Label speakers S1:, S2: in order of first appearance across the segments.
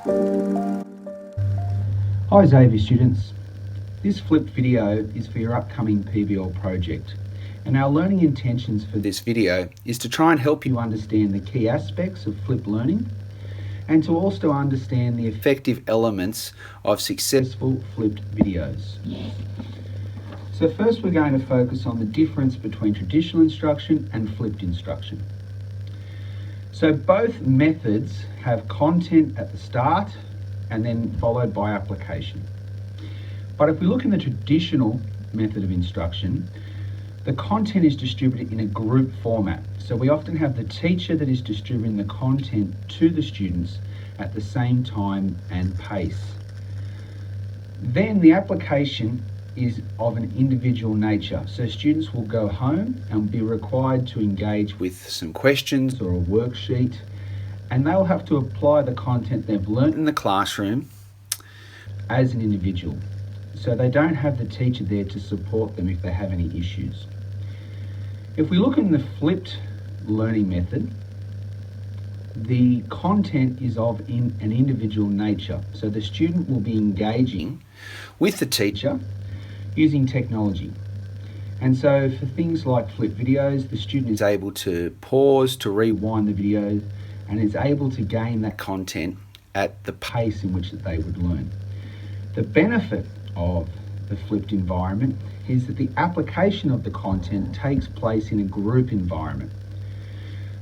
S1: Hi Xavier students. This flipped video is for your upcoming PBL project, and our learning intentions for this video is to try and help you understand the key aspects of flipped learning and to also understand the effective elements of successful flipped videos. So first we're going to focus on the difference between traditional instruction and flipped instruction. So both methods have content at the start and then followed by application. But if we look in the traditional method of instruction, the content is distributed in a group format. So we often have the teacher that is distributing the content to the students at the same time and pace. Then the application is of an individual nature. So students will go home and be required to engage with some questions or a worksheet, and they'll have to apply the content they've learnt in the classroom as an individual. So they don't have the teacher there to support them if they have any issues. If we look in the flipped learning method, the content is of an individual nature. So the student will be engaging with the teacher using technology. And so for things like flipped videos, the student is able to pause, to rewind the video, and is able to gain that content at the pace in which that they would learn. The benefit of the flipped environment is that the application of the content takes place in a group environment.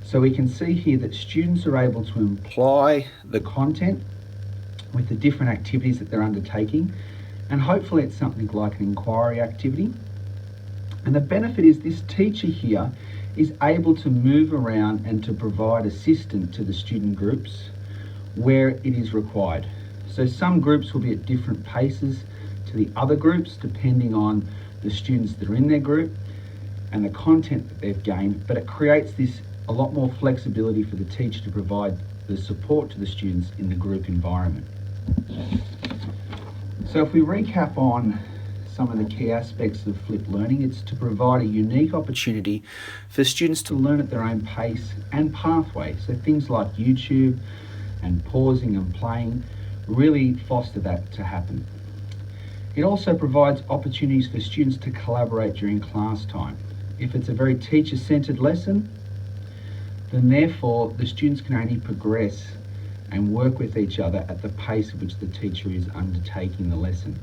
S1: So we can see here that students are able to apply the content with the different activities that they're undertaking, and hopefully it's something like an inquiry activity. And the benefit is this teacher here is able to move around and to provide assistance to the student groups where it is required. So some groups will be at different paces to the other groups depending on the students that are in their group and the content that they've gained, but it creates this a lot more flexibility for the teacher to provide the support to the students in the group environment. So if we recap on some of the key aspects of flipped learning, it's to provide a unique opportunity for students to learn at their own pace and pathway. So things like YouTube and pausing and playing really foster that to happen. It also provides opportunities for students to collaborate during class time. If it's a very teacher-centered lesson, then therefore the students can only progress and work with each other at the pace at which the teacher is undertaking the lesson.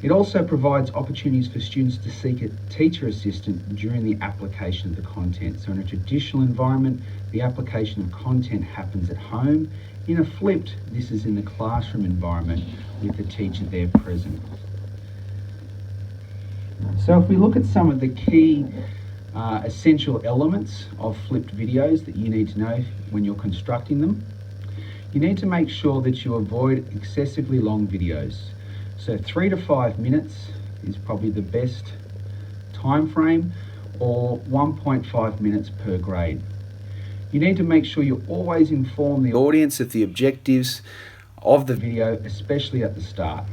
S1: It also provides opportunities for students to seek a teacher assistant during the application of the content. So in a traditional environment, the application of content happens at home. In a flipped, this is in the classroom environment with the teacher there present. So if we look at some of the key essential elements of flipped videos that you need to know when you're constructing them, you need to make sure that you avoid excessively long videos. So 3 to 5 minutes is probably the best time frame, or 1.5 minutes per grade. You need to make sure you always inform the audience of the objectives of the video, especially at the start.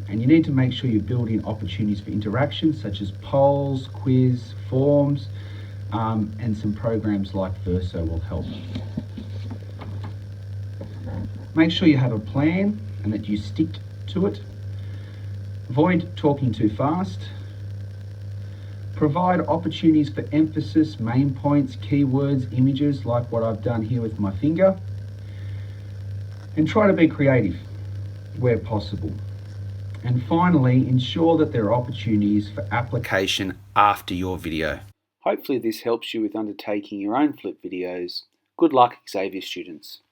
S1: And you need to make sure you build in opportunities for interaction such as polls, quiz, forms, and some programs like Verso will help. Make sure you have a plan and that you stick to it. Avoid talking too fast. Provide opportunities for emphasis, main points, keywords, images, like what I've done here with my finger. And try to be creative where possible. And finally, ensure that there are opportunities for application after your video. Hopefully this helps you with undertaking your own flip videos. Good luck, Xavier students.